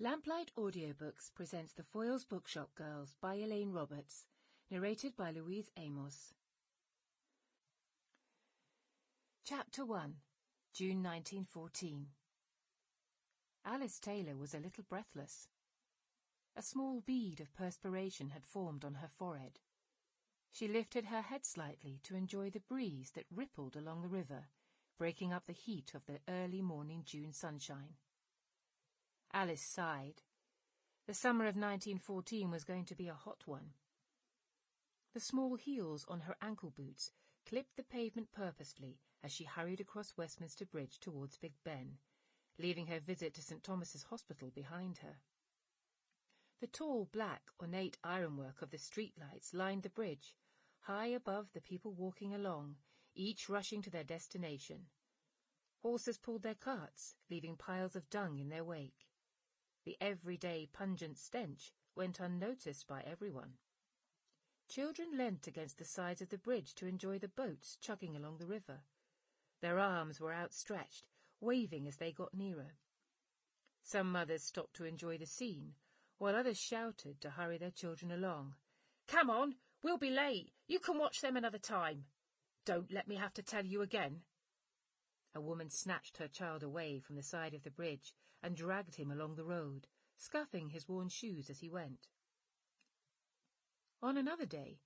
Lamplight Audiobooks presents The Foyles Bookshop Girls by Elaine Roberts, narrated by Louise Amos. Chapter 1, June 1914. Alice Taylor was a little breathless. A small bead of perspiration had formed on her forehead. She lifted her head slightly to enjoy the breeze that rippled along the river, breaking up the heat of the early morning June sunshine. Alice sighed. The summer of 1914 was going to be a hot one. The small heels on her ankle boots clipped the pavement purposefully as she hurried across Westminster Bridge towards Big Ben, leaving her visit to St. Thomas's Hospital behind her. The tall, black, ornate ironwork of the streetlights lined the bridge, high above the people walking along, each rushing to their destination. Horses pulled their carts, leaving piles of dung in their wake. The everyday pungent stench went unnoticed by everyone. Children leant against the sides of the bridge to enjoy the boats chugging along the river. Their arms were outstretched, waving as they got nearer. Some mothers stopped to enjoy the scene, while others shouted to hurry their children along. "Come on, we'll be late. You can watch them another time. Don't let me have to tell you again." A woman snatched her child away from the side of the bridge and dragged him along the road, scuffing his worn shoes as he went. On another day,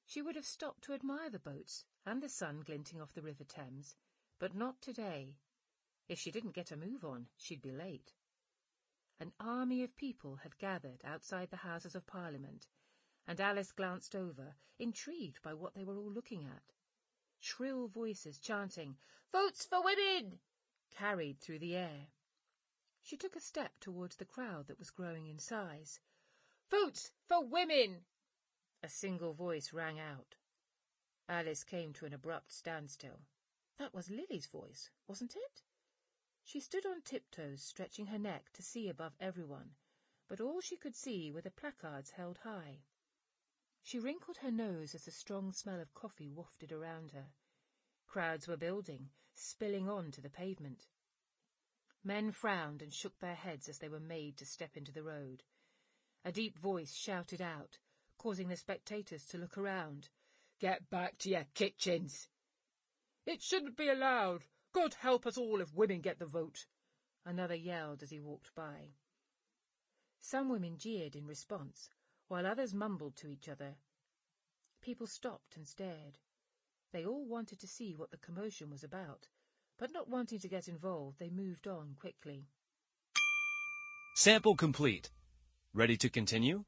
she would have stopped to admire the boats and the sun glinting off the River Thames, but not today. If she didn't get a move on, she'd be late. An army of people had gathered outside the Houses of Parliament, and Alice glanced over, intrigued by what they were all looking at. Shrill voices chanting, "Votes for women!" carried through the air. She took a step towards the crowd that was growing in size. "Votes for women!" A single voice rang out. Alice came to an abrupt standstill. That was Lily's voice, wasn't it? She stood on tiptoes, stretching her neck to see above everyone, but all she could see were the placards held high. She wrinkled her nose as the strong smell of coffee wafted around her. Crowds were building, spilling on to the pavement. Men frowned and shook their heads as they were made to step into the road. A deep voice shouted out, causing the spectators to look around. "Get back to your kitchens!" "It shouldn't be allowed! God help us all if women get the vote!" another yelled as he walked by. Some women jeered in response, while others mumbled to each other. People stopped and stared. They all wanted to see what the commotion was about, but not wanting to get involved, they moved on quickly. Sample complete. Ready to continue?